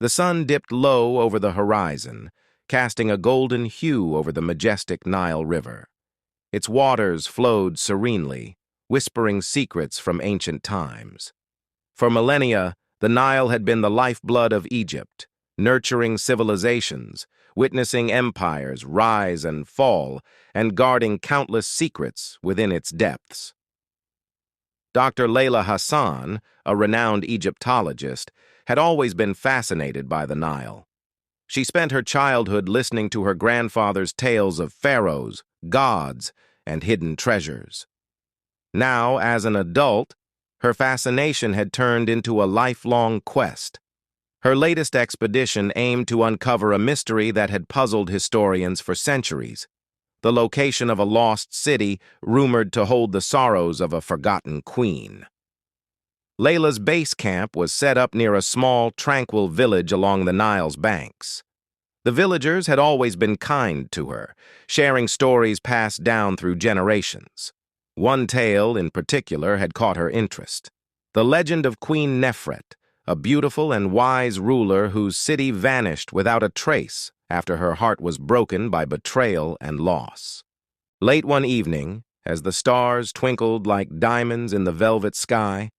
The sun dipped low over the horizon, casting a golden hue over the majestic Nile River. Its waters flowed serenely, whispering secrets from ancient times. For millennia, the Nile had been the lifeblood of Egypt, nurturing civilizations, witnessing empires rise and fall, and guarding countless secrets within its depths. Dr. Layla Hassan, a renowned Egyptologist, had always been fascinated by the Nile. She spent her childhood listening to her grandfather's tales of pharaohs, gods, and hidden treasures. Now, as an adult, her fascination had turned into a lifelong quest. Her latest expedition aimed to uncover a mystery that had puzzled historians for centuries: the location of a lost city rumored to hold the sorrows of a forgotten queen. Layla's base camp was set up near a small, tranquil village along the Nile's banks. The villagers had always been kind to her, sharing stories passed down through generations. One tale, in particular, had caught her interest: the legend of Queen Nefret, a beautiful and wise ruler whose city vanished without a trace after her heart was broken by betrayal and loss. Late one evening, as the stars twinkled like diamonds in the velvet sky,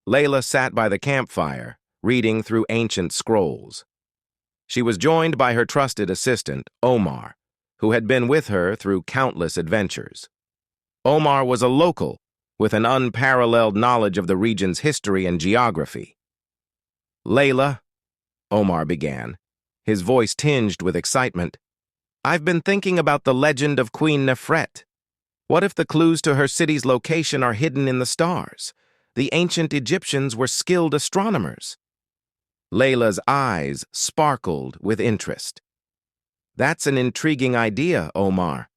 Layla sat by the campfire, reading through ancient scrolls. She was joined by her trusted assistant, Omar, who had been with her through countless adventures. Omar was a local, with an unparalleled knowledge of the region's history and geography. "Layla," Omar began, his voice tinged with excitement, "I've been thinking about the legend of Queen Nefret. What if the clues to her city's location are hidden in the stars? The ancient Egyptians were skilled astronomers." Layla's eyes sparkled with interest. "That's an intriguing idea, Omar.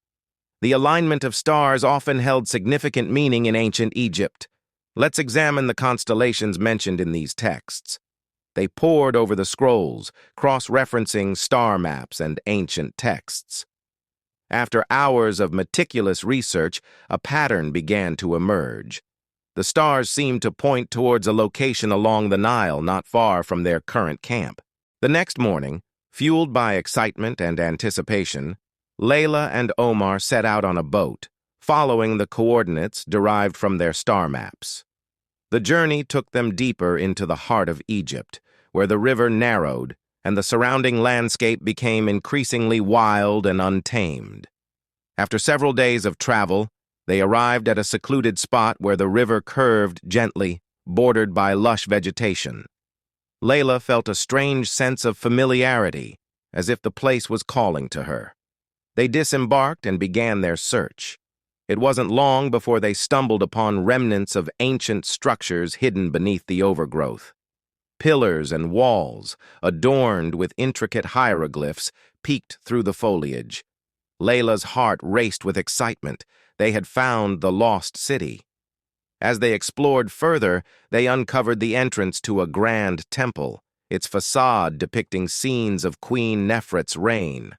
The alignment of stars often held significant meaning in ancient Egypt. Let's examine the constellations mentioned in these texts." They pored over the scrolls, cross-referencing star maps and ancient texts. After hours of meticulous research, a pattern began to emerge. The stars seemed to point towards a location along the Nile not far from their current camp. The next morning, fueled by excitement and anticipation, Layla and Omar set out on a boat, following the coordinates derived from their star maps. The journey took them deeper into the heart of Egypt, where the river narrowed and the surrounding landscape became increasingly wild and untamed. After several days of travel, they arrived at a secluded spot where the river curved gently, bordered by lush vegetation. Layla felt a strange sense of familiarity, as if the place was calling to her. They disembarked and began their search. It wasn't long before they stumbled upon remnants of ancient structures hidden beneath the overgrowth. Pillars and walls, adorned with intricate hieroglyphs, peeked through the foliage. Layla's heart raced with excitement. They had found the lost city. As they explored further, they uncovered the entrance to a grand temple, its facade depicting scenes of Queen Nefret's reign.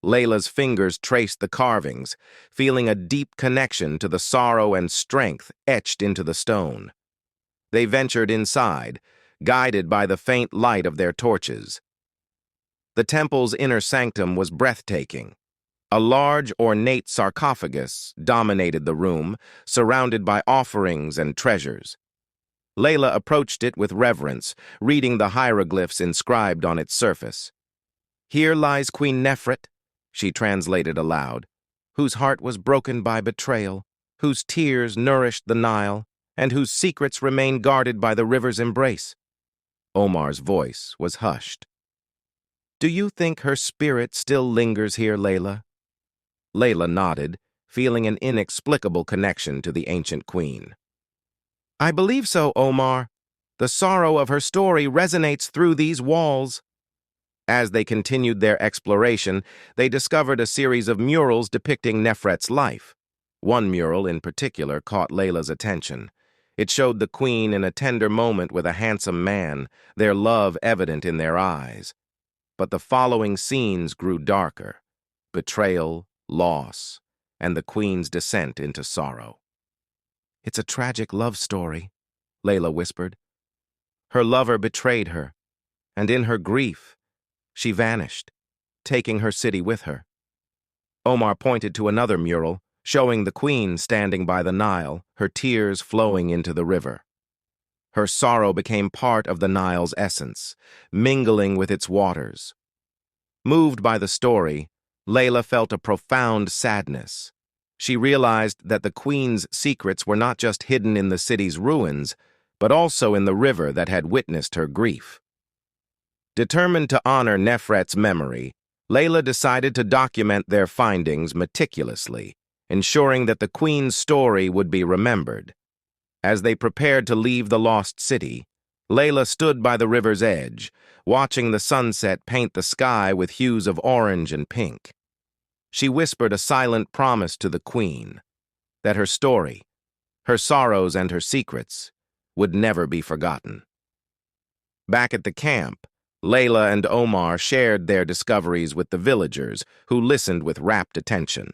Layla's fingers traced the carvings, feeling a deep connection to the sorrow and strength etched into the stone. They ventured inside, guided by the faint light of their torches. The temple's inner sanctum was breathtaking. A large, ornate sarcophagus dominated the room, surrounded by offerings and treasures. Layla approached it with reverence, reading the hieroglyphs inscribed on its surface. "Here lies Queen Nefret," she translated aloud, "whose heart was broken by betrayal, whose tears nourished the Nile, and whose secrets remain guarded by the river's embrace." Omar's voice was hushed. "Do you think her spirit still lingers here, Layla?" Layla nodded, feeling an inexplicable connection to the ancient queen. "I believe so, Omar. The sorrow of her story resonates through these walls." As they continued their exploration, they discovered a series of murals depicting Nefret's life. One mural in particular caught Layla's attention. It showed the queen in a tender moment with a handsome man, their love evident in their eyes. But the following scenes grew darker: betrayal, loss, and the queen's descent into sorrow. "It's a tragic love story," Layla whispered. "Her lover betrayed her, and in her grief, she vanished, taking her city with her. Omar pointed to another mural, showing the queen standing by the Nile, her tears flowing into the river. Her sorrow became part of the Nile's essence, mingling with its waters. Moved by the story, Layla felt a profound sadness. She realized that the queen's secrets were not just hidden in the city's ruins, but also in the river that had witnessed her grief. Determined to honor Nefret's memory, Layla decided to document their findings meticulously, ensuring that the queen's story would be remembered. As they prepared to leave the lost city, Layla stood by the river's edge, watching the sunset paint the sky with hues of orange and pink. She whispered a silent promise to the queen that her story, her sorrows and her secrets, would never be forgotten. Back at the camp, Layla and Omar shared their discoveries with the villagers, who listened with rapt attention.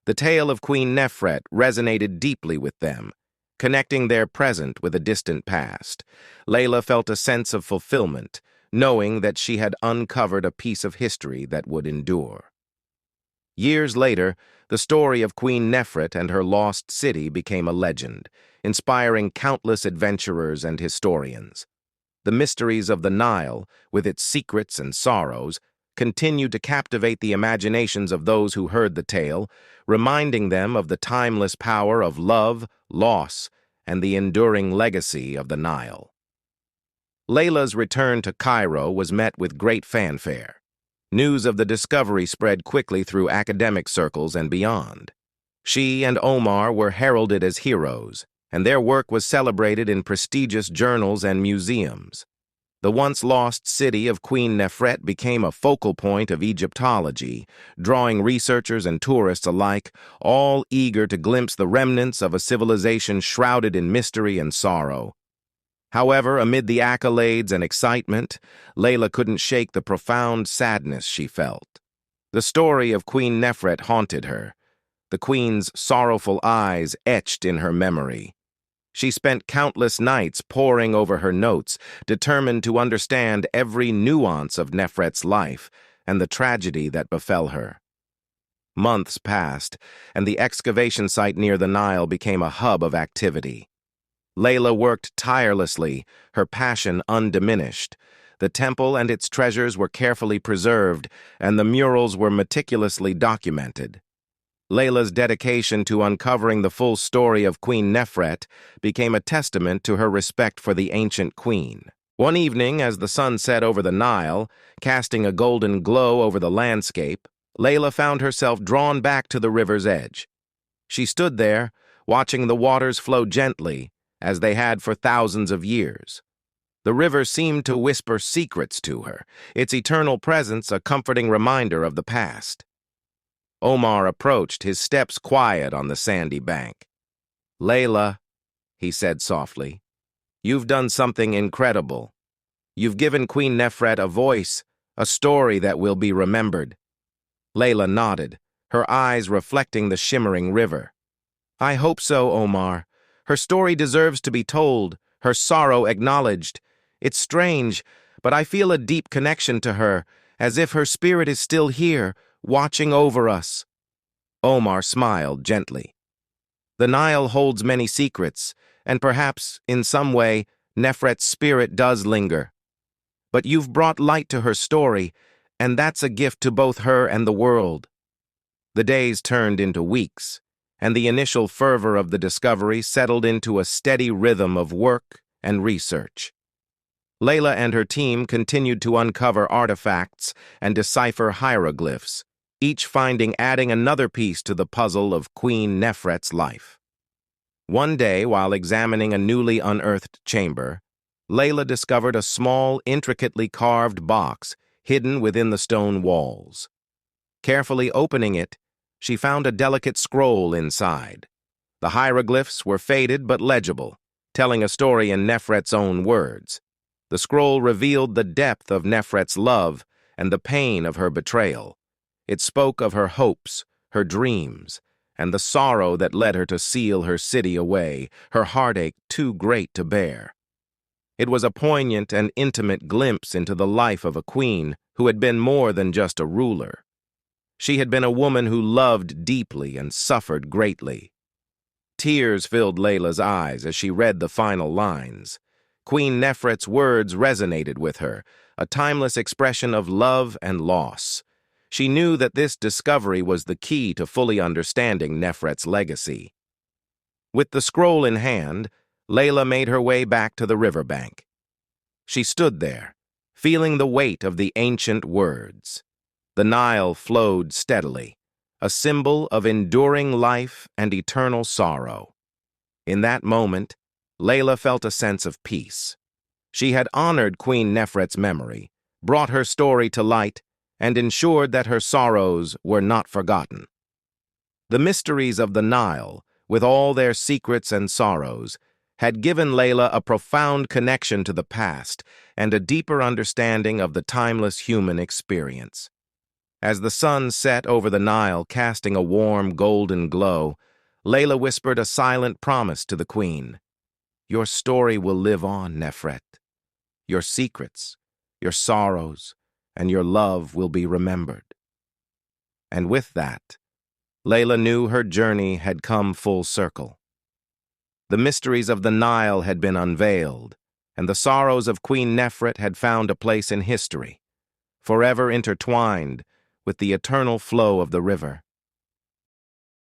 The tale of Queen Nefret resonated deeply with them, connecting their present with a distant past. Layla felt a sense of fulfillment, knowing that she had uncovered a piece of history that would endure. Years later, the story of Queen Nefret and her lost city became a legend, inspiring countless adventurers and historians. The mysteries of the Nile, with its secrets and sorrows, continued to captivate the imaginations of those who heard the tale, reminding them of the timeless power of love, loss, and the enduring legacy of the Nile. Layla's return to Cairo was met with great fanfare. News of the discovery spread quickly through academic circles and beyond. She and Omar were heralded as heroes, and their work was celebrated in prestigious journals and museums. The once lost city of Queen Nefret became a focal point of Egyptology, drawing researchers and tourists alike, all eager to glimpse the remnants of a civilization shrouded in mystery and sorrow. However, amid the accolades and excitement, Layla couldn't shake the profound sadness she felt. The story of Queen Nefret haunted her, the queen's sorrowful eyes etched in her memory. She spent countless nights poring over her notes, determined to understand every nuance of Nefret's life and the tragedy that befell her. Months passed, and the excavation site near the Nile became a hub of activity. Layla worked tirelessly, her passion undiminished. The temple and its treasures were carefully preserved, and the murals were meticulously documented. Layla's dedication to uncovering the full story of Queen Nefret became a testament to her respect for the ancient queen. One evening, as the sun set over the Nile, casting a golden glow over the landscape, Layla found herself drawn back to the river's edge. She stood there, watching the waters flow gently, as they had for thousands of years. The river seemed to whisper secrets to her, its eternal presence a comforting reminder of the past. Omar approached, his steps quiet on the sandy bank. "Layla," he said softly, "you've done something incredible. You've given Queen Nefret a voice, a story that will be remembered." Layla nodded, her eyes reflecting the shimmering river. "I hope so, Omar. Her story deserves to be told, her sorrow acknowledged. It's strange, but I feel a deep connection to her, as if her spirit is still here, watching over us." Omar smiled gently. "The Nile holds many secrets, and perhaps, in some way, Nefret's spirit does linger. But you've brought light to her story, and that's a gift to both her and the world." The days turned into weeks, and the initial fervor of the discovery settled into a steady rhythm of work and research. Layla and her team continued to uncover artifacts and decipher hieroglyphs, each finding adding another piece to the puzzle of Queen Nefret's life. One day, while examining a newly unearthed chamber, Layla discovered a small, intricately carved box hidden within the stone walls. Carefully opening it, she found a delicate scroll inside. The hieroglyphs were faded but legible, telling a story in Nefret's own words. The scroll revealed the depth of Nefret's love and the pain of her betrayal. It spoke of her hopes, her dreams, and the sorrow that led her to seal her city away, her heartache too great to bear. It was a poignant and intimate glimpse into the life of a queen who had been more than just a ruler. She had been a woman who loved deeply and suffered greatly. Tears filled Layla's eyes as she read the final lines. Queen Nefret's words resonated with her, a timeless expression of love and loss. She knew that this discovery was the key to fully understanding Nefret's legacy. With the scroll in hand, Layla made her way back to the riverbank. She stood there, feeling the weight of the ancient words. The Nile flowed steadily, a symbol of enduring life and eternal sorrow. In that moment, Layla felt a sense of peace. She had honored Queen Nefret's memory, brought her story to light, and ensured that her sorrows were not forgotten. The mysteries of the Nile, with all their secrets and sorrows, had given Layla a profound connection to the past and a deeper understanding of the timeless human experience. As the sun set over the Nile, casting a warm golden glow, Layla whispered a silent promise to the queen. "Your story will live on, Nefret. Your secrets, your sorrows, and your love will be remembered." And with that, Layla knew her journey had come full circle. The mysteries of the Nile had been unveiled, and the sorrows of Queen Nefret had found a place in history, forever intertwined with the eternal flow of the river.